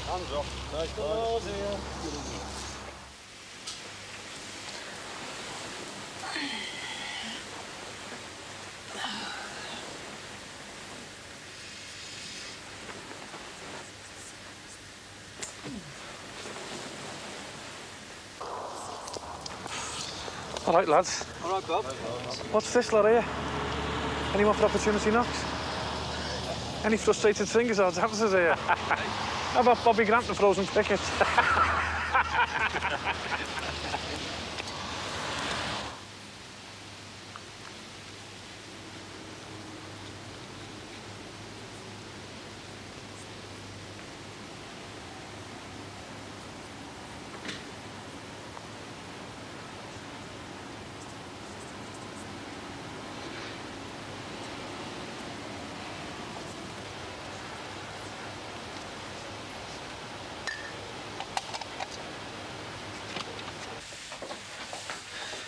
Hands off. Nice ball. All right, lads. All right, Bob. What's this lot here? Anyone for opportunity knocks? Any frustrated singers or dances here? How about Bobby Grant and Frozen Pickets?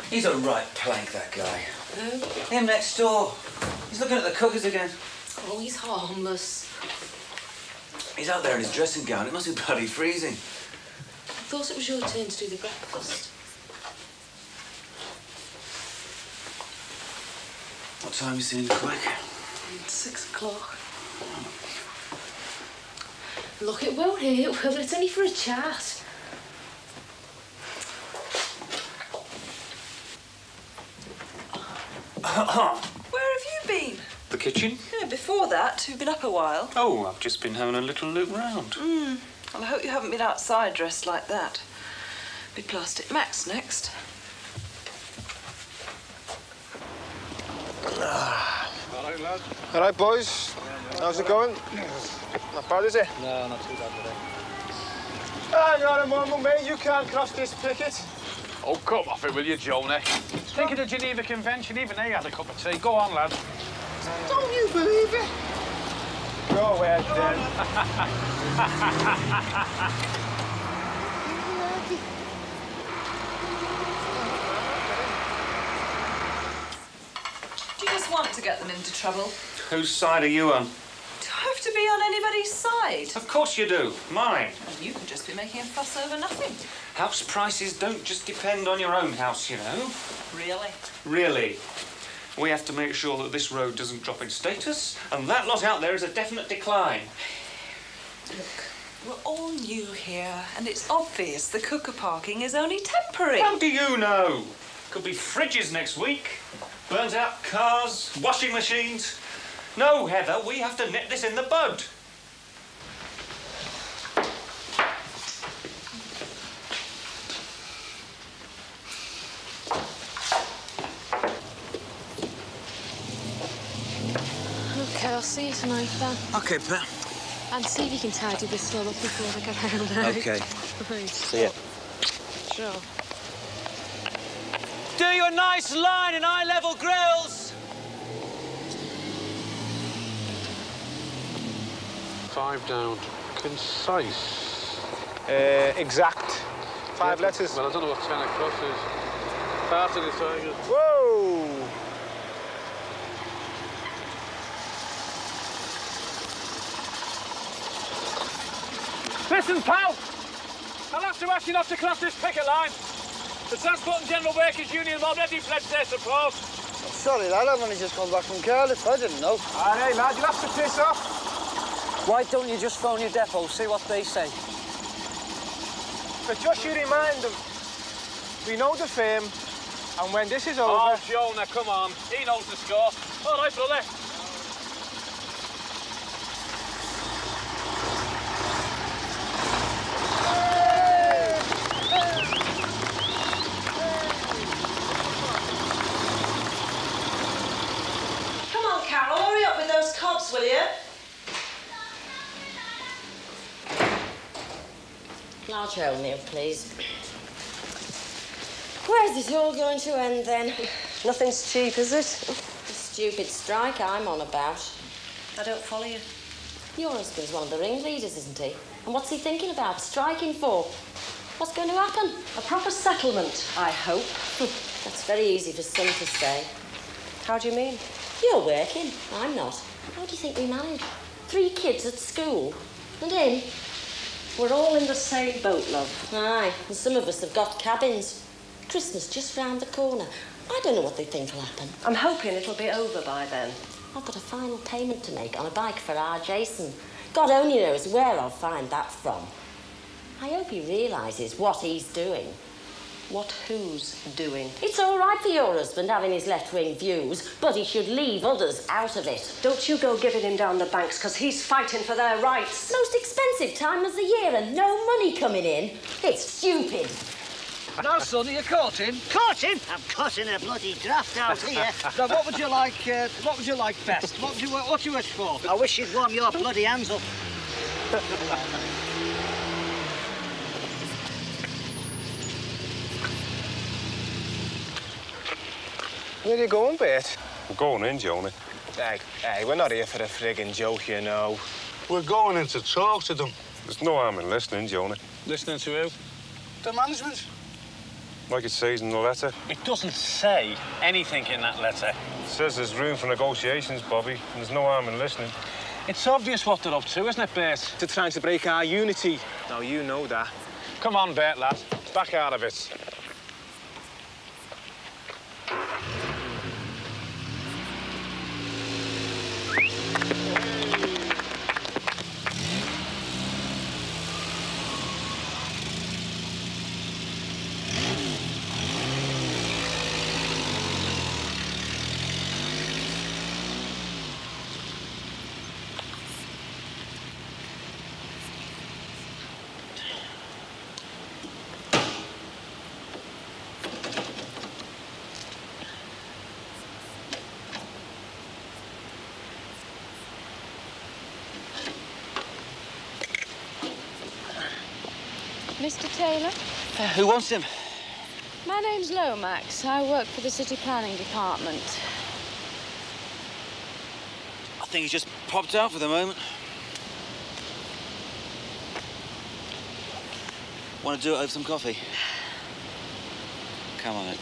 He's a right plank, that guy. Who? Him next door. He's looking at the cookers again. Oh, he's harmless. He's out there in his dressing gown. It must be bloody freezing. I thought it was your turn to do the breakfast. What time you seeing quick? 6 o'clock. Look, it won't hurt, will it? It's only for a chat. Where have you been? The kitchen? Yeah, before that, you've been up a while. Oh, I've just been having a little look round. Well, I hope you haven't been outside dressed like that. Be Plastic Max next. All right, lad. All right, boys. How's it going? Not bad, is it? No, not too bad today. Hang on a moment, mate. You can't cross this picket. Oh, come off it, will you, Jonah? Think of the Geneva Convention. Even they had a cup of tea. Go on, lad. Don't you believe it? Go ahead, then. Do you just want to get them into trouble? Whose side are you on? Do I have to be on anybody's side? Of course you do. Mine. And you could just be making a fuss over nothing. House prices don't just depend on your own house, you know. Really? Really. We have to make sure that this road doesn't drop in status, and that lot out there is a definite decline. Look, we're all new here, and it's obvious the cooker parking is only temporary. How do you know? Could be fridges next week. Burnt out cars, washing machines. No, Heather, we have to nip this in the bud. OK, I'll see you tonight, then. OK, Pat. And see if you can tidy this all up before I get round out. OK. Right. See ya. Sure. Do you a nice line in eye-level grills. 5 down. Concise. Exact. 5 letters. Well, I don't know what 10 across is. Part of the Tigers. Whoa! Listen, pal! I'll have to ask you not to cross this picket line. The Transport and General Workers Union have already pledged their support. Sorry, lad. I've only just come back from Cardiff. I didn't know. All right, lad. You'll have to piss off. Why don't you just phone your depot, see what they say? But just you remind them, we know the firm, and when this is over... Oh, Jonah, come on. He knows the score. All right, brother. Come on, Carol, hurry up with those cobs, will you? Large oatmeal, please. Where's it all going to end, then? Nothing's cheap, is it? The stupid strike I'm on about. I don't follow you. Your husband's one of the ringleaders, isn't he? And what's he thinking about striking for? What's going to happen? A proper settlement, I hope. That's very easy for some to say. How do you mean? You're working. I'm not. How do you think we manage? 3 kids at school. And him? We're all in the same boat, love. Aye, and some of us have got cabins. Christmas just round the corner. I don't know what they think will happen. I'm hoping it'll be over by then. I've got a final payment to make on a bike for our Jason. God only knows where I'll find that from. I hope he realises what he's doing. What who's doing? It's all right for your husband having his left-wing views, but he should leave others out of it. Don't you go giving him down the banks, because he's fighting for their rights. Most expensive time of the year and no money coming in. It's stupid. Now, son, are you caught in? Caught him? I'm caught in a bloody draft out here. Now, what would you like best? What do you wish for? I wish you'd warm your bloody hands up. Where are you going, Bert? We're going in, Jonah. Hey, we're not here for a friggin' joke, you know. We're going in to talk to them. There's no harm in listening, Jonah. Listening to who? The management. Like it says in the letter. It doesn't say anything in that letter. It says there's room for negotiations, Bobby, and there's no harm in listening. It's obvious what they're up to, isn't it, Bert? They're trying to break our unity. Now, you know that. Come on, Bert, lad. Back out of it. Mr. Taylor? Who wants him? My name's Lomax. I work for the City Planning Department. I think he's just popped out for the moment. Want to do it over some coffee? Come on, then.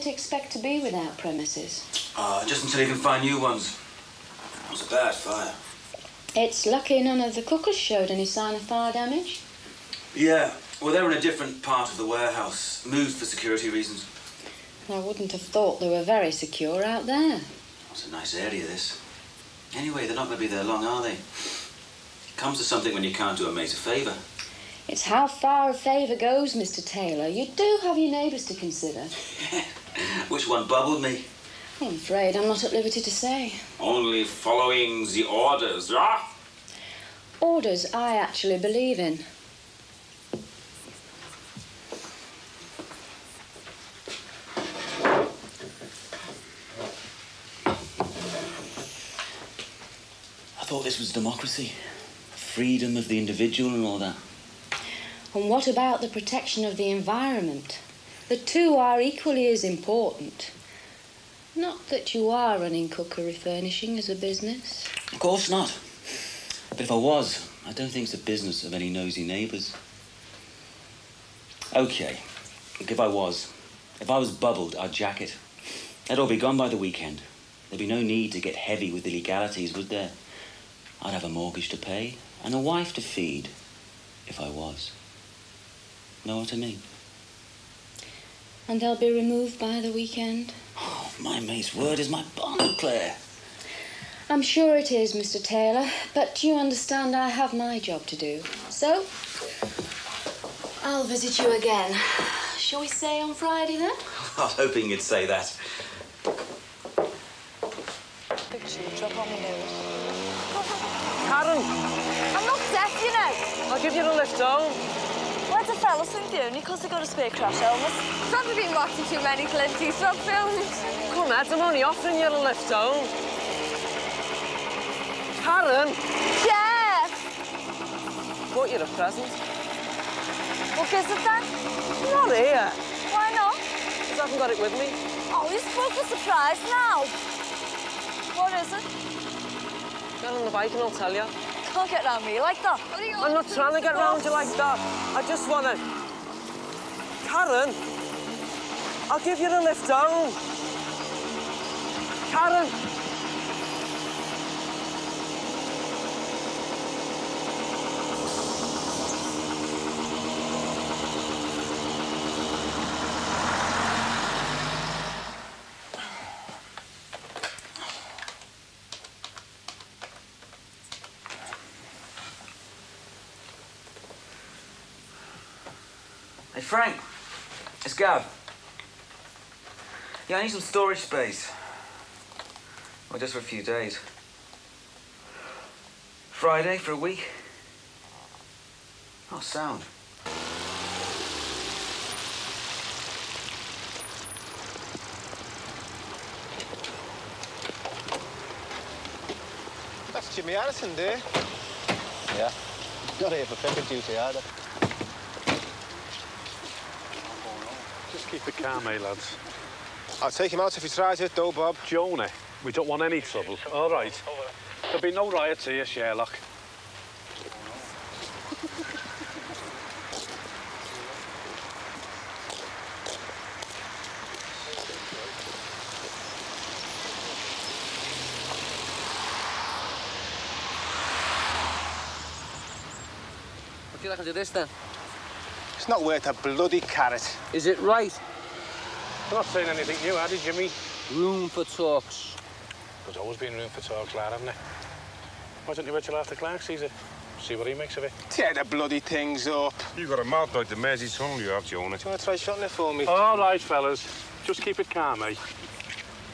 Expect to be without premises? Just until you can find new ones. It was a bad fire. It's lucky none of the cookers showed any sign of fire damage. Yeah, well, they were in a different part of the warehouse. Moved for security reasons. I wouldn't have thought they were very secure out there. It's a nice area, this. Anyway, they're not going to be there long, are they? It comes to something when you can't do a mate a favour. It's how far a favour goes, Mr. Taylor. You do have your neighbours to consider. Which one bubbled me? I'm afraid I'm not at liberty to say. Only following the orders, yeah? Orders I actually believe in. I thought this was democracy. Freedom of the individual and all that. And what about the protection of the environment? The two are equally as important. Not that you are running cookery furnishing as a business. Of course not. But if I was, I don't think it's a business of any nosy neighbours. OK, look, if I was bubbled, I'd jack it. They'd all be gone by the weekend. There'd be no need to get heavy with the legalities, would there? I'd have a mortgage to pay and a wife to feed, if I was. Know what I mean? And they'll be removed by the weekend? Oh, my mate's word is my bond, Claire. I'm sure it is, Mr. Taylor, but you understand I have my job to do. So, I'll visit you again. Shall we say on Friday, then? I was hoping you'd say that. Picture, drop on my nose. Karen! I'm not deaf, you know. I'll give you the lift home. Where'd the fellas think the only 'cause they got a spare crash helmet? Probably been watching too many Clint Eastwood films. Come on, I'm only offering you the lift home. Karen! Jeff! Bought you a present. What is it then? Not here. Why not? Because I haven't got it with me. Oh, you're supposed to surprise now. What is it? Get on the bike and I'll tell you. Don't get round me like that. I'm not trying to get round you like that. I just want to... Karen, I'll give you the lift down. Karen. Hey, Frank. It's Gav. Yeah, I need some storage space. Well, just for a few days. Friday for a week. Oh, sound. That's Jimmy Harrison there. Yeah. Not here for pepper duty either. Just keep it calm, eh, lads? I'll take him out if he tries it, though, Bob. Jonah, we don't want any trouble. All right. There'll be no riots here, Sherlock. What do you reckon to this, then? It's not worth a bloody carrot. Is it right? I'm not saying anything new, are they, Jimmy? Room for talks. There's always been room for talks, lad, haven't there? Why don't you wait till after Clark sees it? See what he makes of it. Tear the bloody things up. You got a mouth like the Mersey tunnel you have, Jonah. Do you want to try shutting it for me? All right, fellas. Just keep it calm, eh?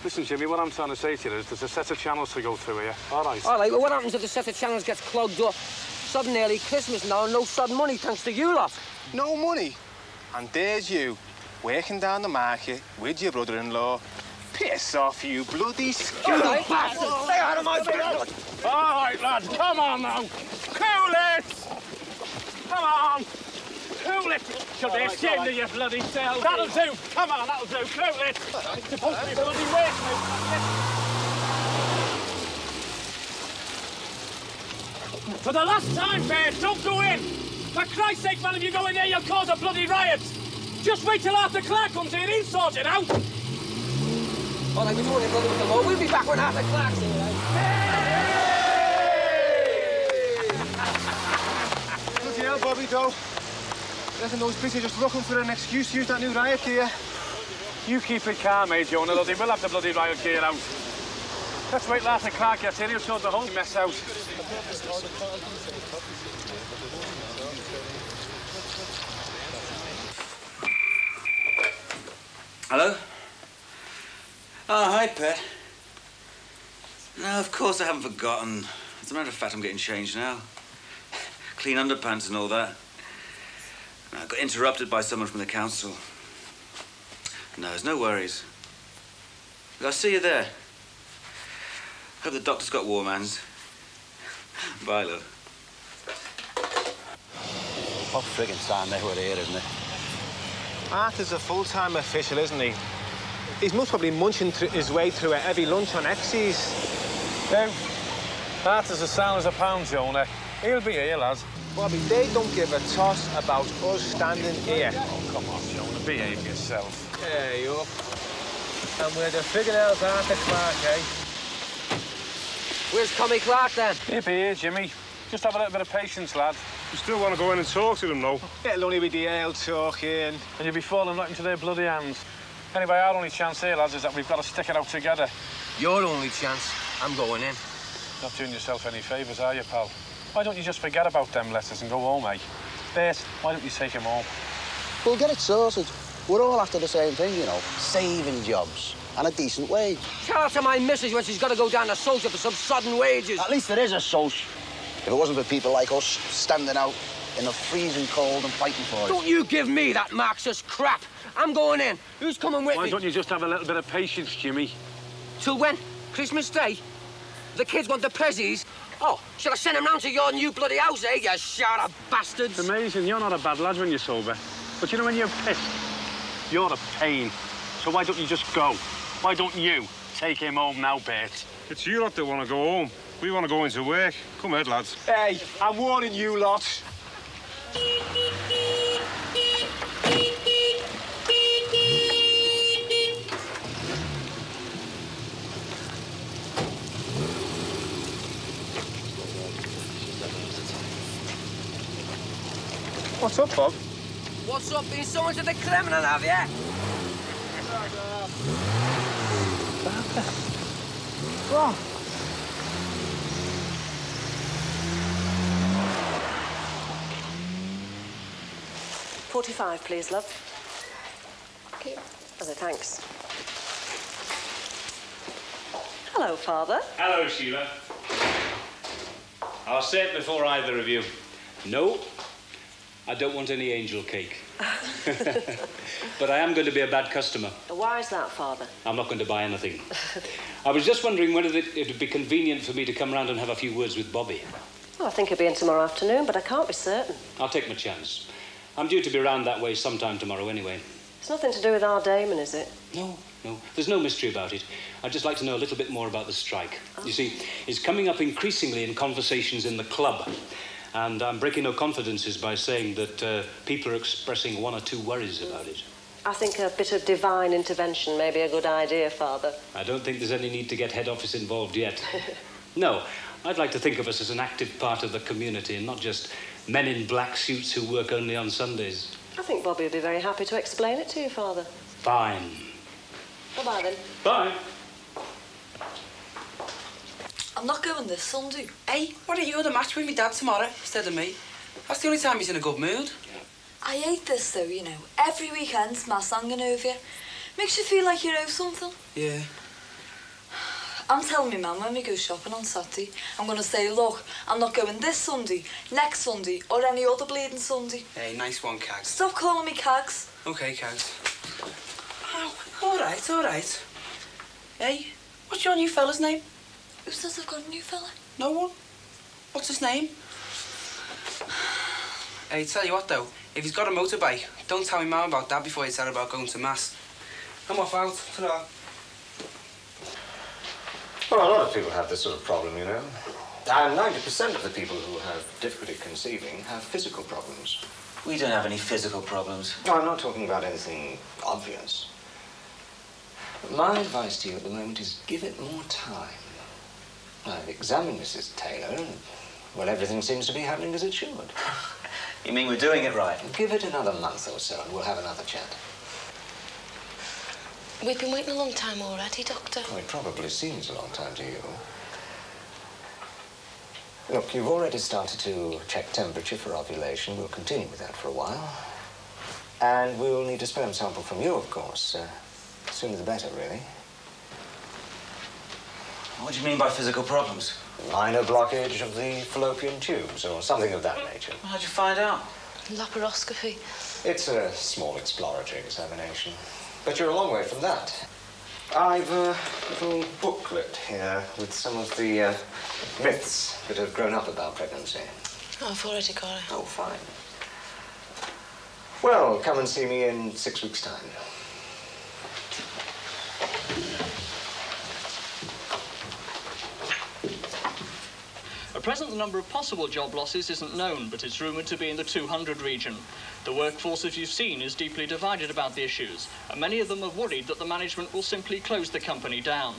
Listen, Jimmy, what I'm trying to say to you is there's a set of channels to go through here. All right. All right, well, what happens if the set of channels gets clogged up? Sudden early Christmas now and no sudden money thanks to you lot. No money? And there's you, working down the market with your brother-in-law. Piss off, you bloody scum! Bastard! Stay out of my business! All right, lads, come on now. Cool it! Come on. Cool it. Should be ashamed of your bloody self. That'll do. Come on, that'll do. Cool it. It's supposed to be bloody waste, mate. For the last time, mate, don't go in. For Christ's sake, man, if you go in there, you'll cause a bloody riot. Just wait till after Clark comes here, he'll sort it out. All right, we're doing it, brother, with the law. We'll be back when after Clark's here, right? Bloody hell, Bobby, though. I reckon those bits are just looking for an excuse to use that new riot gear. You keep it calm, eh, Jonah, though. They will have the bloody riot gear out. Let's wait till after Clark gets here, he'll sort the whole mess out. Hello? Oh, hi, Pet. No, of course I haven't forgotten. As a matter of fact, I'm getting changed now. Clean underpants and all that. I got interrupted by someone from the council. No, there's no worries. I'll see you there. Hope the doctor's got warm hands. Bye, love. What friggin' time they were here, isn't it? Arthur's a full-time official, isn't he? He's most probably munching his way through a heavy lunch on X's. No. Arthur's as sound as a pound, Jonah. He'll be here, lads. Bobby, they don't give a toss about us standing here. Oh, come on, Jonah. Behave yourself. There you are. And we're the fingernails Arthur Clark, eh? Where's Tommy Clark, then? He'll be here, Jimmy. Just have a little bit of patience, lad. You still want to go in and talk to them, though? It'll only be the ale talking. And you'll be falling right into their bloody hands. Anyway, our only chance here, lads, is that we've got to stick it out together. Your only chance. I'm going in. Not doing yourself any favours, are you, pal? Why don't you just forget about them letters and go home, eh? Bert, why don't you take him home? We'll get it sorted. We're all after the same thing, you know. Saving jobs and a decent wage. Tell to my missus when she's got to go down to Soldier for some sudden wages. At least there is a soch. If it wasn't for people like us standing out in the freezing cold and fighting for it. Don't you give me that Marxist crap. I'm going in. Who's coming with me? Why don't you just have a little bit of patience, Jimmy? Till when? Christmas Day? The kids want the prezzies. Oh, shall I send him round to your new bloody house, eh, you shara bastards? It's amazing. You're not a bad lad when you're sober. But you know, when you're pissed, you're a pain. So why don't you just go? Why don't you take him home now, Bert? It's you lot that want to go home. We want to go into work. Come ahead, lads. Hey, I'm warning you lot. What's up, Bob? What's up? Been someone to the criminal, have you? What? 45, please, love. Okay. Oh, thanks. Hello, Father. Hello, Sheila. I'll say it before either of you. No, I don't want any angel cake. But I am going to be a bad customer. Why is that, Father? I'm not going to buy anything. I was just wondering whether it would be convenient for me to come round and have a few words with Bobby. Well, I think he'll be in tomorrow afternoon, but I can't be certain. I'll take my chance. I'm due to be round that way sometime tomorrow anyway. It's nothing to do with our Damon, is it? No. There's no mystery about it. I'd just like to know a little bit more about the strike. Oh. You see, it's coming up increasingly in conversations in the club. And I'm breaking no confidences by saying that people are expressing one or two worries about it. I think a bit of divine intervention may be a good idea, Father. I don't think there's any need to get head office involved yet. No, I'd like to think of us as an active part of the community and not just men in black suits who work only on Sundays. I think Bobby would be very happy to explain it to you, Father. Fine. Bye-bye, then. Bye. I'm not going this Sunday. Hey, why don't you go to the match with me dad tomorrow instead of me? That's the only time he's in a good mood. I hate this, though, you know. Every weekend, Ma's hanging over you. Makes you feel like you know something. Yeah. I'm telling my mum when we go shopping on Saturday, I'm going to say, look, I'm not going this Sunday, next Sunday, or any other bleeding Sunday. Hey, nice one, Cags. Stop calling me Cags. OK, Cags. Oh, all right. Hey, what's your new fella's name? Who says I've got a new fella? No one. What's his name? Hey, tell you what, though, if he's got a motorbike, don't tell me mum about that before you tell her about going to Mass. I'm off out. Ta-ra. Well, a lot of people have this sort of problem, you know. And 90% of the people who have difficulty conceiving have physical problems. We don't have any physical problems. No, I'm not talking about anything obvious. My advice to you at the moment is give it more time. I've examined Mrs. Taylor, and, well, everything seems to be happening as it should. You mean we're doing it right? Give it another month or so, and we'll have another chat. We've been waiting a long time already, Doctor. Well, it probably seems a long time to you. Look, you've already started to check temperature for ovulation. We'll continue with that for a while. And we'll need a sperm sample from you, of course. Sooner the better, really. What do you mean by physical problems? Minor blockage of the fallopian tubes, or something of that nature. How'd you find out? Laparoscopy. It's a small exploratory examination. But you're a long way from that. I've a little booklet here with some of the myths that have grown up about pregnancy. Oh, I've already got it. Oh, fine. Well, come and see me in 6 weeks' time. At present, the number of possible job losses isn't known, but it's rumoured to be in the 200 region. The workforce, as you've seen, is deeply divided about the issues, and many of them are worried that the management will simply close the company down.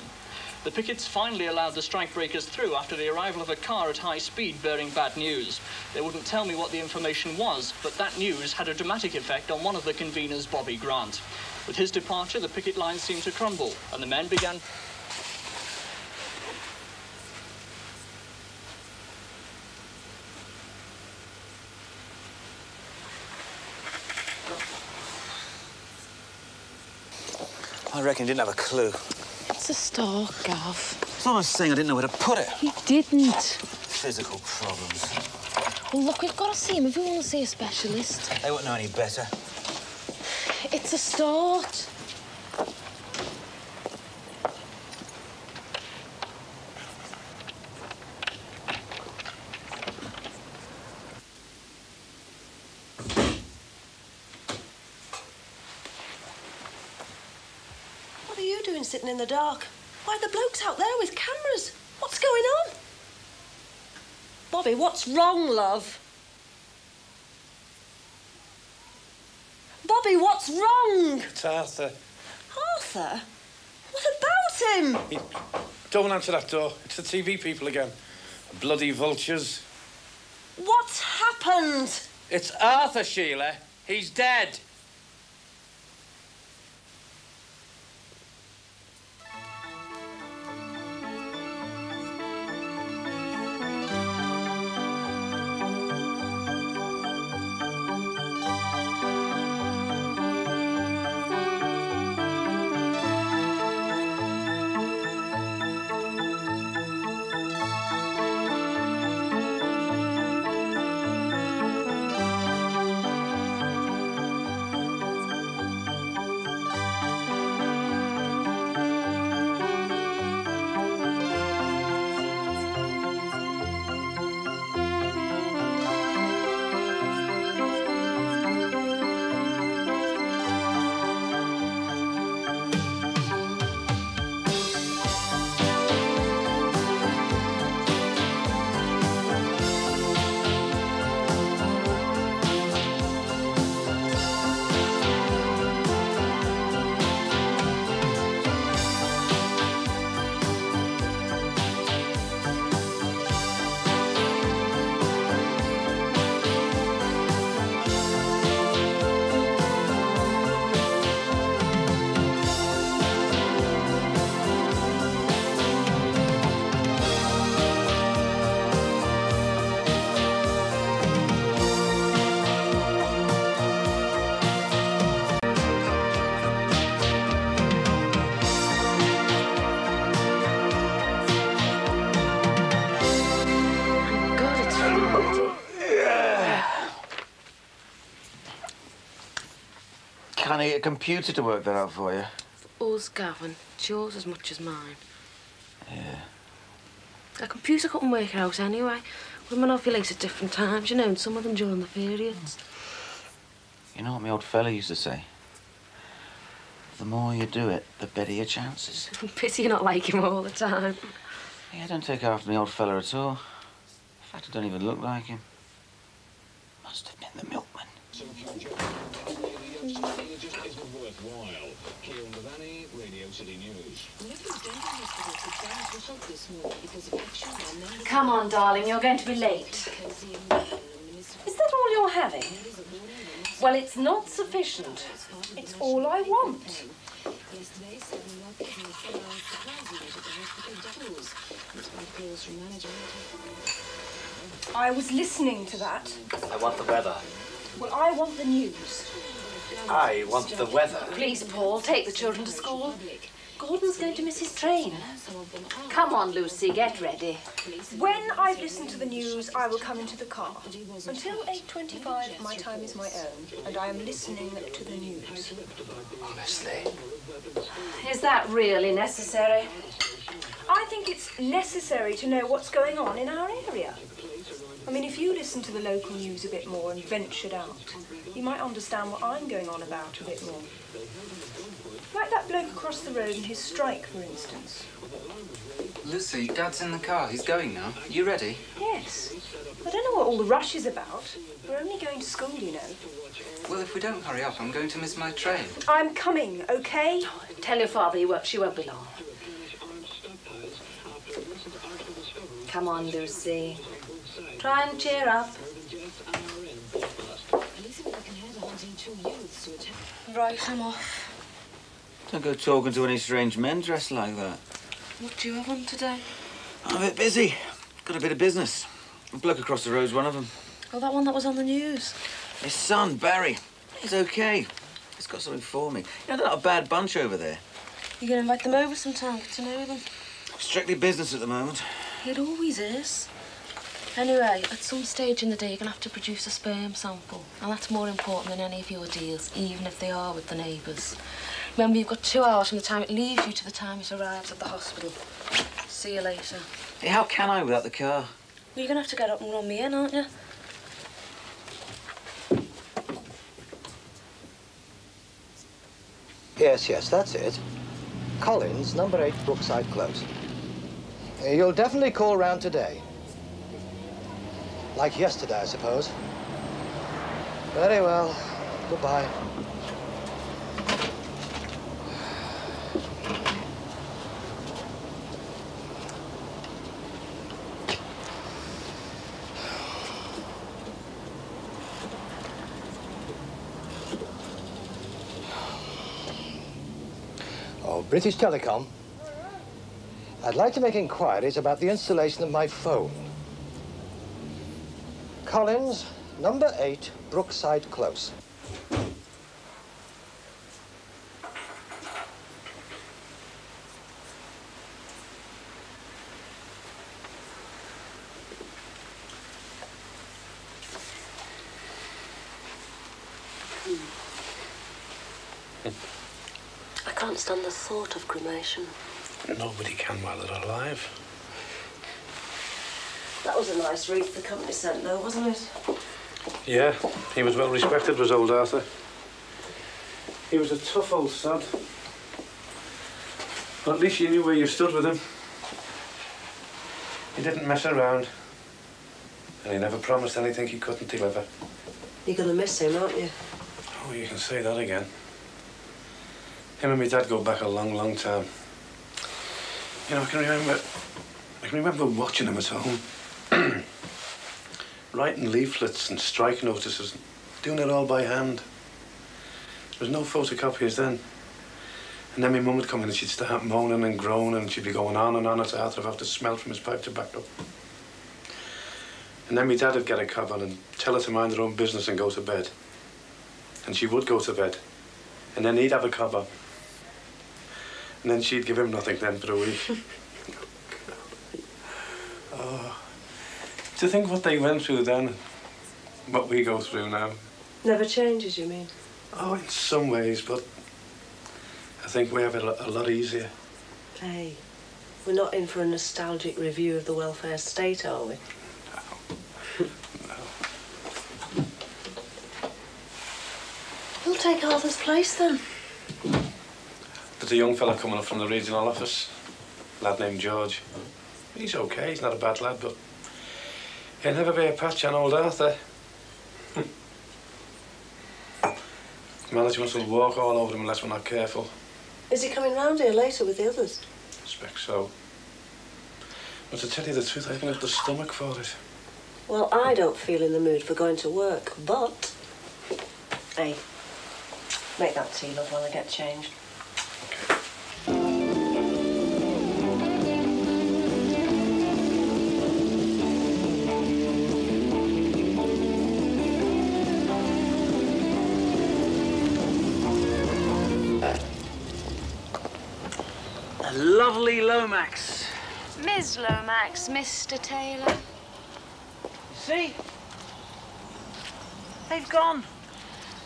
The pickets finally allowed the strikebreakers through after the arrival of a car at high speed bearing bad news. They wouldn't tell me what the information was, but that news had a dramatic effect on one of the conveners, Bobby Grant. With his departure, the picket lines seemed to crumble, and the men began... I reckon he didn't have a clue. It's a stalk, Gav. It's not like saying I didn't know where to put it. He didn't. Physical problems. Well, look, we've got to see him if we want to see a specialist. They wouldn't know any better. It's a start. sitting in the dark. Why, the bloke's out there with cameras. What's going on? Bobby, what's wrong, love? Bobby, what's wrong? It's Arthur. Arthur? What about him? Don't answer that door. It's the TV people again. Bloody vultures. What's happened? It's Arthur, Sheila. He's dead. Can I get a computer to work that out for you? Us, Gavin. It's yours as much as mine. Yeah. A computer couldn't work it out anyway. Women ovulate at different times, you know, and some of them during the periods. You know what my old fella used to say? The more you do it, the better your chances. Pity you're not like him all the time. Yeah, I don't take after my old fella at all. In fact, I don't even look like him. Must have been the milkman. Come on, darling, you're going to be late. Is that all you're having? Well, it's not sufficient. It's all I want. I was listening to that. I want the weather. Well, I want the news. I want the weather. Please, Paul, take the children to school. Gordon's going to miss his train. Come on, Lucy, get ready. When I've listened to the news, I will come into the car. Until 8:25, my time is my own, and I am listening to the news. Honestly. Is that really necessary? I think it's necessary to know what's going on in our area. I mean, if you listened to the local news a bit more and ventured out, you might understand what I'm going on about a bit more. Like that bloke across the road and his strike, for instance. Lucy, Dad's in the car. He's going now. You ready? Yes. I don't know what all the rush is about. We're only going to school, you know. Well, if we don't hurry up, I'm going to miss my train. I'm coming, OK? Tell your father she won't be long. Come on, Lucy. Try and cheer up. Right, I'm off. Don't go talking to any strange men dressed like that. What do you have on today? I'm a bit busy. Got a bit of business. A bloke across the road's one of them. Oh, that one that was on the news. His son, Barry. He's OK. He's got something for me. You know, they're not a bad bunch over there. You're going to invite them over sometime, get to know them. Strictly business at the moment. It always is. Anyway, at some stage in the day, you're going to have to produce a sperm sample. And that's more important than any of your deals, even if they are with the neighbours. Remember, you've got 2 hours from the time it leaves you to the time it arrives at the hospital. See you later. Hey, how can I without the car? Well, you're going to have to get up and run me in, aren't you? Yes, that's it. Collins, number 8, Brookside Close. You'll definitely call round today. Like yesterday, I suppose. Very well. Goodbye. Oh, British Telecom. I'd like to make inquiries about the installation of my phone. Collins, number 8, Brookside Close. I can't stand the thought of cremation. Nobody can while they're alive. That was a nice wreath the company sent, though, wasn't it? Yeah, he was well respected, was old Arthur. He was a tough old sod. But at least you knew where you stood with him. He didn't mess around. And he never promised anything he couldn't deliver. You're going to miss him, aren't you? Oh, you can say that again. Him and my dad go back a long, long time. You know, I can remember watching him at home. Writing leaflets and strike notices, doing it all by hand. There was no photocopiers then. And then my mum would come in and she'd start moaning and groaning and she'd be going on and on at Arthur about the smell from his pipe tobacco. And then my dad would get a cover and tell her to mind her own business and go to bed. And she would go to bed. And then he'd have a cover. And then she'd give him nothing then for a week. Oh, to think what they went through then, what we go through now. Never changes, you mean? Oh, in some ways, but I think we have it a lot easier. Hey, we're not in for a nostalgic review of the welfare state, are we? No. Who'll take Arthur's place, then? There's a young fella coming up from the regional office, a lad named George. He's okay, he's not a bad lad, but he'll never be a patch on old Arthur. Management will walk all over him unless we're not careful. Is he coming round here later with the others? I expect so. But to tell you the truth, I haven't got the stomach for it. Well, I don't feel in the mood for going to work, but... Hey, make that tea, love, while I get changed. A lovely Lomax. Ms. Lomax, Mr. Taylor. See? They've gone.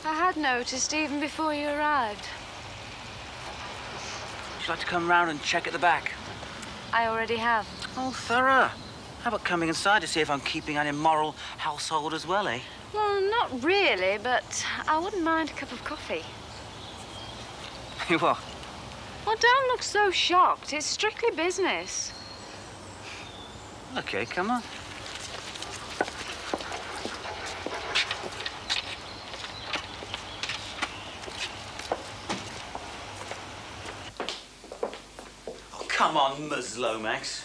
I had noticed even before you arrived. Would you like to come round and check at the back? I already have. Oh, thorough. How about coming inside to see if I'm keeping an immoral household as well, eh? Well, not really, but I wouldn't mind a cup of coffee. What? Well, don't look so shocked. It's strictly business. Okay, come on. Oh, come on, Ms. Lomax.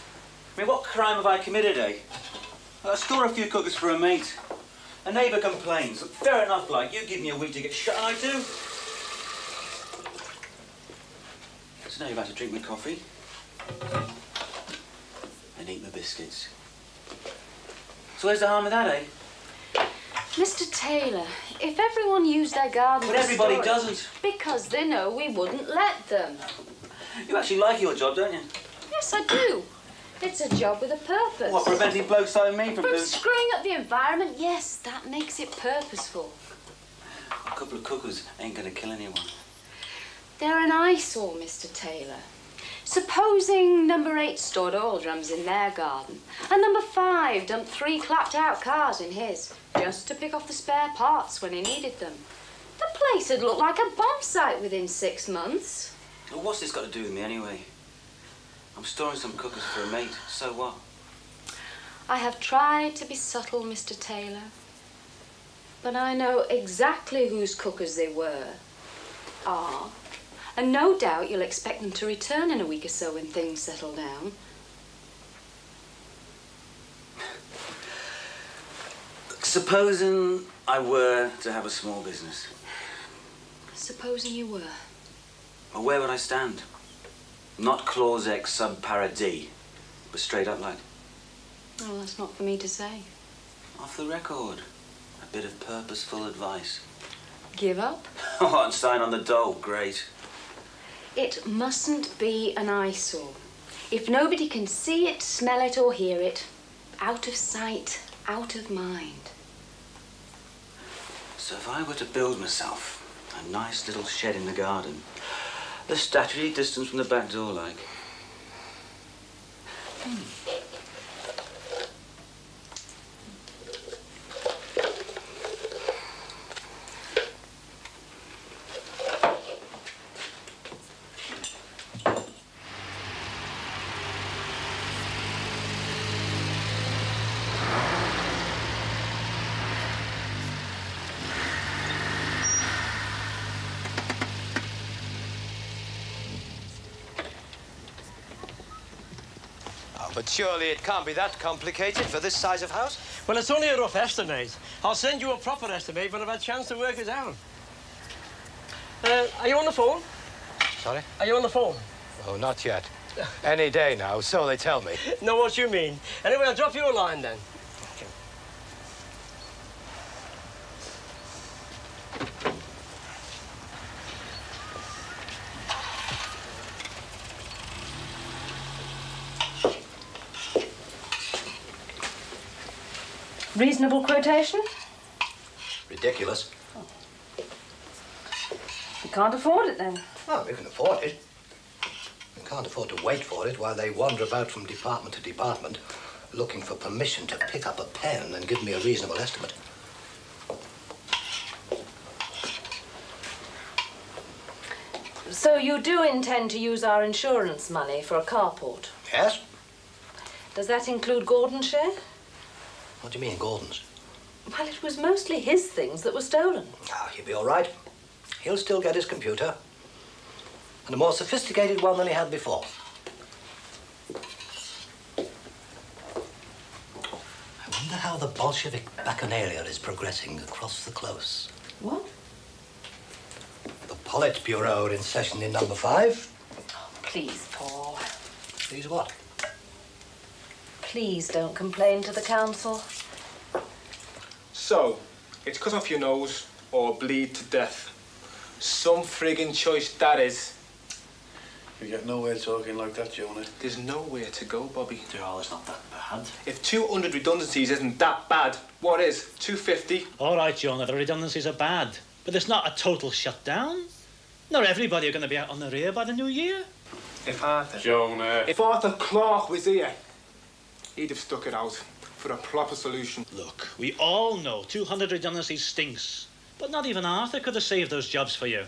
I mean, what crime have I committed, eh? I store a few cookies for a mate. A neighbour complains. Fair enough, like, you give me a week to get shut, and I do. So now you're about to drink my coffee and eat my biscuits. So where's the harm of that, eh? Mr. Taylor, if everyone used their garden... But everybody doesn't. Because they know we wouldn't let them. You actually like your job, don't you? Yes, I do. It's a job with a purpose. What, preventing blokes like me from doing... screwing up the environment? Yes, that makes it purposeful. A couple of cookers ain't gonna kill anyone. They're an eyesore, Mr. Taylor. Supposing number 8 stored oil drums in their garden, and number 5 dumped 3 clapped-out cars in his, just to pick off the spare parts when he needed them. The place would look like a bomb site within 6 months. Well, what's this got to do with me anyway? I'm storing some cookers for a mate, so what? I have tried to be subtle, Mr. Taylor. But I know exactly whose cookers they are. And no doubt you'll expect them to return in a week or so when things settle down. Supposing I were to have a small business. Supposing you were. Well, where would I stand? Not clause X sub para D, but straight up like. Well, that's not for me to say. Off the record. A bit of purposeful advice. Give up? Oh, and sign on the dole, great. It mustn't be an eyesore. If nobody can see it, smell it, or hear it, out of sight, out of mind. So if I were to build myself a nice little shed in the garden, the statutory distance from the back door, like. But surely it can't be that complicated for this size of house. Well, it's only a rough estimate. I'll send you a proper estimate when I've had a chance to work it out. Are you on the phone? Sorry? Are you on the phone? Oh, not yet. Any day now, so they tell me. Know what you mean. Anyway, I'll drop you a line then. Reasonable quotation? Ridiculous. You can't afford it then? Well, we can afford it. We can't afford to wait for it while they wander about from department to department looking for permission to pick up a pen and give me a reasonable estimate. So you do intend to use our insurance money for a carport? Yes. Does that include Gordon's share? What do you mean, Gordon's? Well, it was mostly his things that were stolen. Ah, he'll be all right. He'll still get his computer. And a more sophisticated one than he had before. I wonder how the Bolshevik bacchanalia is progressing across the close. What? The Politburo are in session in number 5. Oh, please, Paul. Please what? Please don't complain to the council. So, it's cut off your nose or bleed to death. Some friggin' choice that is. You get nowhere talking like that, Jonah. There's nowhere to go, Bobby. Oh, it's not that bad. If 200 redundancies isn't that bad, what is? 250? All right, Jonah, the redundancies are bad. But it's not a total shutdown. Not everybody are going to be out on the rear by the new year. If Arthur... Jonah. If Arthur Clarke was here, he'd have stuck it out for a proper solution. Look, we all know 200 redundancies stinks. But not even Arthur could have saved those jobs for you.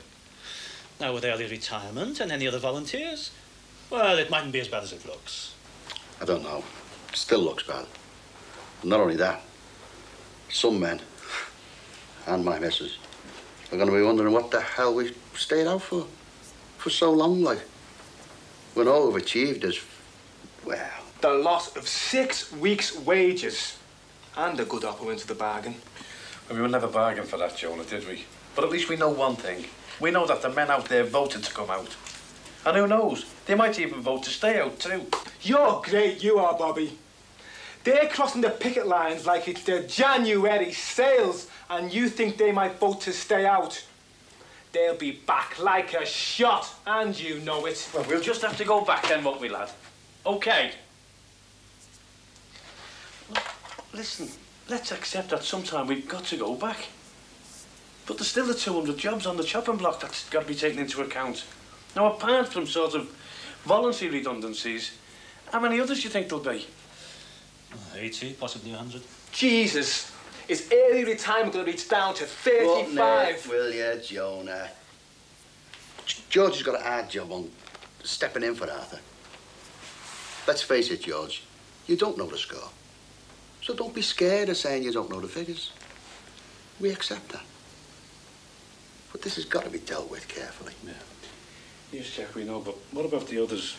Now, with early retirement and any other volunteers, well, it mightn't be as bad as it looks. I don't know. It still looks bad. And not only that, some men, and my missus, are going to be wondering what the hell we stayed out for so long, like. When all we've achieved is, well... The loss of 6 weeks' wages. And a good opera into the bargain. Well, we would never bargain for that, Jonah, did we? But at least we know one thing. We know that the men out there voted to come out. And who knows? They might even vote to stay out too. You're great, you are, Bobby. They're crossing the picket lines like it's their January sales, and you think they might vote to stay out. They'll be back like a shot, and you know it. Well, we'll just have to go back then, won't we, lad? OK. Listen, let's accept that sometime we've got to go back. But there's still the 200 jobs on the chopping block that's got to be taken into account. Now, apart from sort of voluntary redundancies, how many others do you think there'll be? 80, possibly 100. Jesus, is early retirement going to reach down to 35? Will you, Jonah? George has got a hard job on stepping in for Arthur. Let's face it, George, you don't know the score. So don't be scared of saying you don't know the figures. We accept that. But this has got to be dealt with carefully. Yeah. Yes, Jack, we know, but what about the others?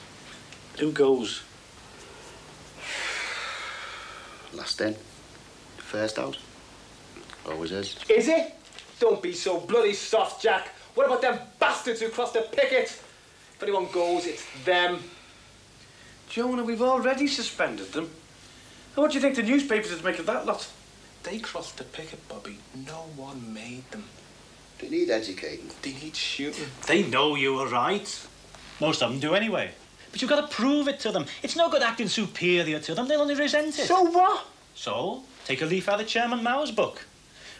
Who goes? Last in, first out. Always is. Is it? Don't be so bloody soft, Jack. What about them bastards who crossed the picket? If anyone goes, it's them. Jonah, we've already suspended them. And what do you think the newspapers would make of that lot? They crossed the picket, Bobby. No one made them. They need educating. They need shooting. They know you were right. Most of them do anyway. But you've got to prove it to them. It's no good acting superior to them. They'll only resent it. So what? So, take a leaf out of Chairman Mao's book.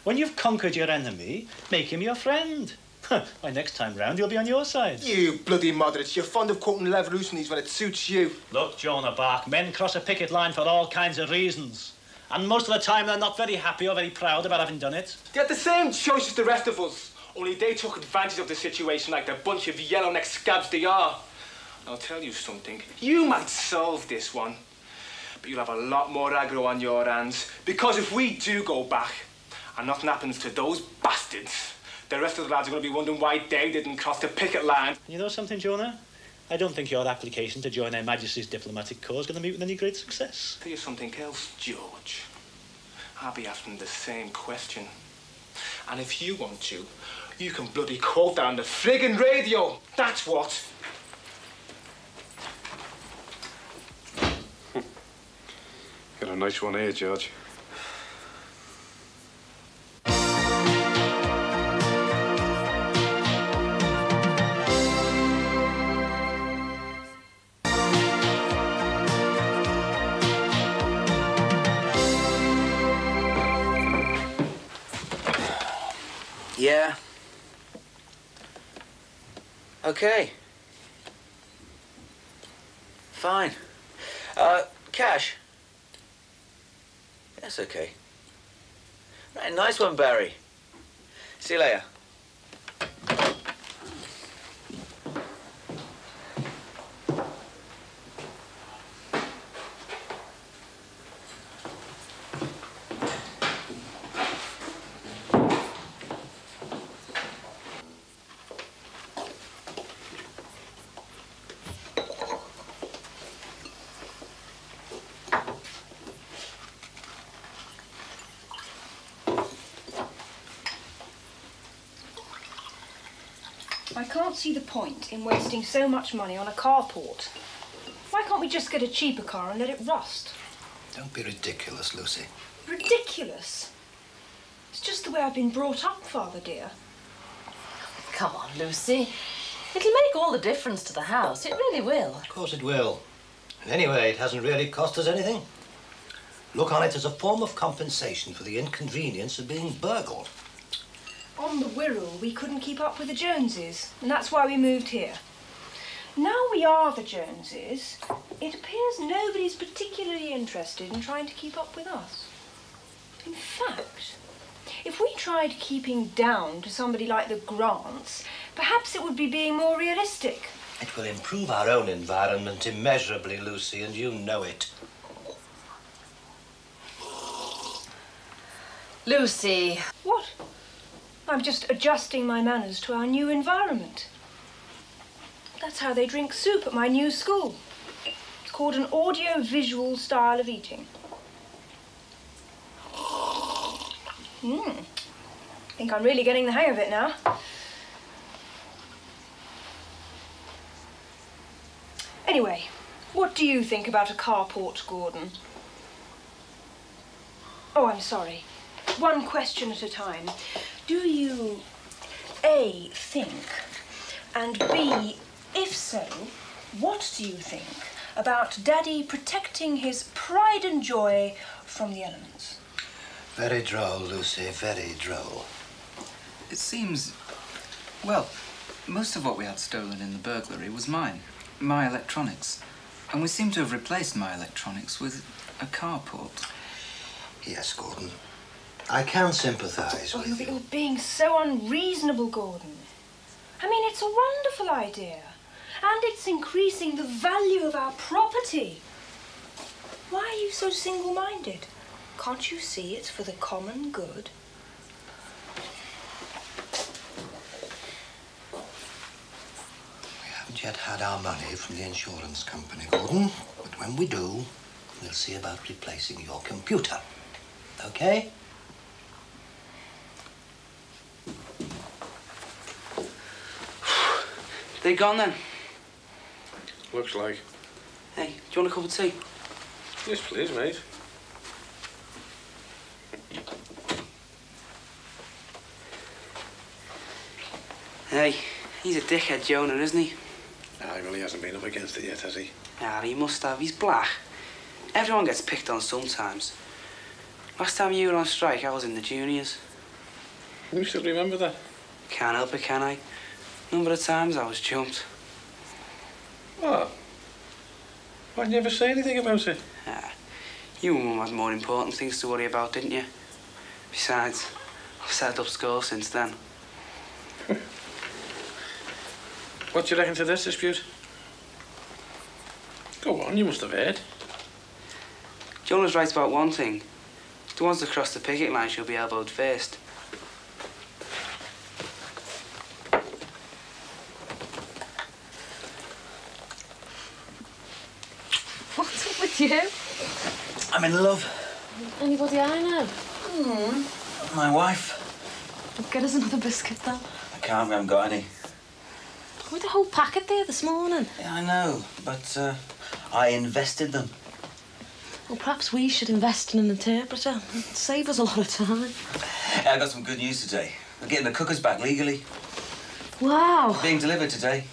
When you've conquered your enemy, make him your friend. By next time round, he'll be on your side. You bloody moderates. You're fond of quoting revolutionaries when it suits you. Look, Jonah Bark, men cross a picket line for all kinds of reasons. And most of the time, they're not very happy or very proud about having done it. They had the same choice as the rest of us. Only they took advantage of the situation like the bunch of yellow-necked scabs they are. I'll tell you something. You might solve this one, but you'll have a lot more aggro on your hands. Because if we do go back, and nothing happens to those bastards, the rest of the lads are going to be wondering why they didn't cross the picket line. You know something, Jonah? I don't think your application to join Her Majesty's diplomatic corps is going to meet with any great success. Tell you something else, George. I'll be asking the same question. And if you want to, you can bloody quote that on the friggin' radio. That's what. Got a nice one here, George. Yeah. Okay. Fine. Cash? That's okay. Right, nice one, Barry. See you later. I can't see the point in wasting so much money on a carport. Why can't we just get a cheaper car and let it rust? Don't be ridiculous, Lucy. Ridiculous? It's just the way I've been brought up, Father dear. Come on, Lucy. It'll make all the difference to the house. It really will. Of course it will. And anyway, it hasn't really cost us anything. Look on it as a form of compensation for the inconvenience of being burgled. On the Wirral, we couldn't keep up with the Joneses, and that's why we moved here. Now we are the Joneses, it appears nobody's particularly interested in trying to keep up with us. In fact, if we tried keeping down to somebody like the Grants, perhaps it would be being more realistic. It will improve our own environment immeasurably, Lucy, and you know it. Lucy. What? I'm just adjusting my manners to our new environment. That's how they drink soup at my new school. It's called an audio-visual style of eating. I think I'm really getting the hang of it now. Anyway, what do you think about a carport, Gordon? Oh, I'm sorry. One question at a time. Do you, A, think, and B, if so, what do you think about Daddy protecting his pride and joy from the elements? Very droll, Lucy, very droll. It seems... well, most of what we had stolen in the burglary was mine. My electronics. And we seem to have replaced my electronics with a carport. Yes, Gordon. I can sympathise with you. You're being so unreasonable, Gordon. I mean, it's a wonderful idea. And it's increasing the value of our property. Why are you so single-minded? Can't you see it's for the common good? We haven't yet had our money from the insurance company, Gordon. But when we do, we'll see about replacing your computer. Okay? They gone then? Looks like. Hey, do you want a cup of tea? Yes, please, mate. Hey, he's a dickhead, Jonah, isn't he? Ah, well, he hasn't been up against it yet, has he? Ah, he must have. He's black. Everyone gets picked on sometimes. Last time you were on strike, I was in the juniors. You still remember that? Can't help it, can I? Number of times I was jumped. What? Why didn't you ever say anything about it? Ah, you and Mum had more important things to worry about, didn't you? Besides, I've set up school since then. What do you reckon to this dispute? Go on, you must have heard. Jonah's right about one thing. The ones that cross the picket line should be elbowed first. What's up with you? I'm in love. Anybody I know? My wife. Get us another biscuit, then. I can't, we haven't got any. With a whole packet there this morning. Yeah, I know, but I invested them. Well, perhaps we should invest in an interpreter. It'd save us a lot of time. I got some good news today. We're getting the cookers back legally. Wow. Being delivered today.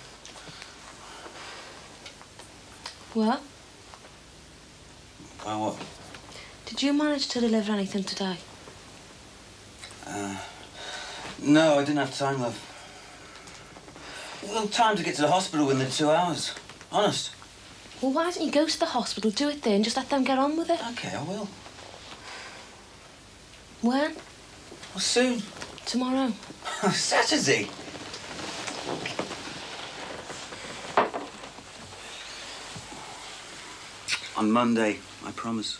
What? Why, what? Did you manage to deliver anything today? No, I didn't have time, love. Well, time to get to the hospital within 2 hours. Honest. Well, why don't you go to the hospital, do it there, and just let them get on with it? Okay, I will. When? Well, soon. Tomorrow. Saturday. On Monday, I promise.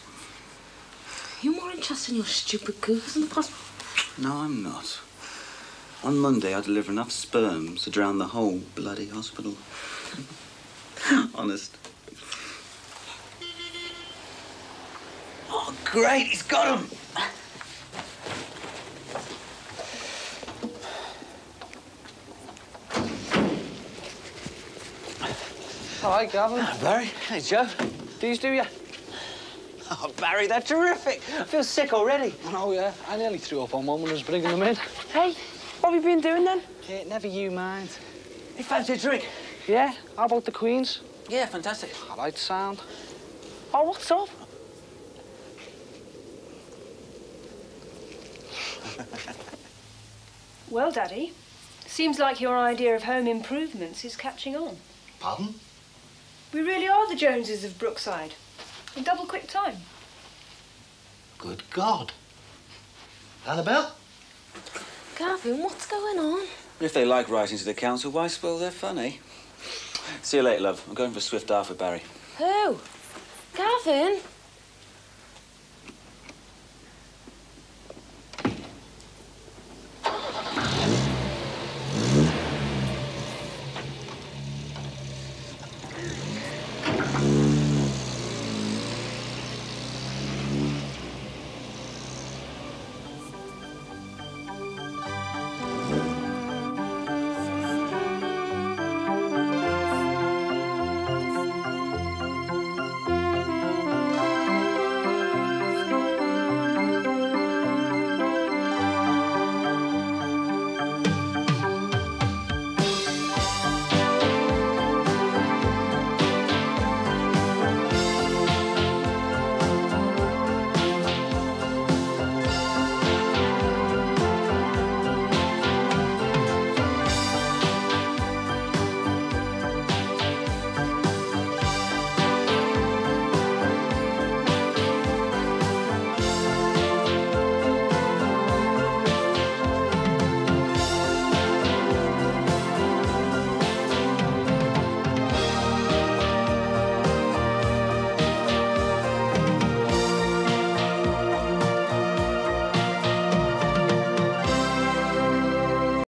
You're more interested in your stupid cougars in the hospital. No, I'm not. On Monday, I deliver enough sperms to drown the whole bloody hospital. Honest. Oh, great, he's got him! Hi, Gavin. Barry. Hey, Joe. These do you? Oh, Barry, they're terrific. I feel sick already. Oh, yeah. I nearly threw up on Mum when I was bringing them in. Hey, what have you been doing then? Yeah, never you mind. Hey, fancy a drink? Yeah? How about the Queens? Yeah, fantastic. I like the sound. Oh, what's up? Well, Daddy, seems like your idea of home improvements is catching on. Pardon? We really are the Joneses of Brookside. In double quick time. Good God. Annabelle? Gavin, what's going on? If they like writing to the council, why spoil their fun, eh? See you later, love. I'm going for a swift half with Barry. Who? Gavin?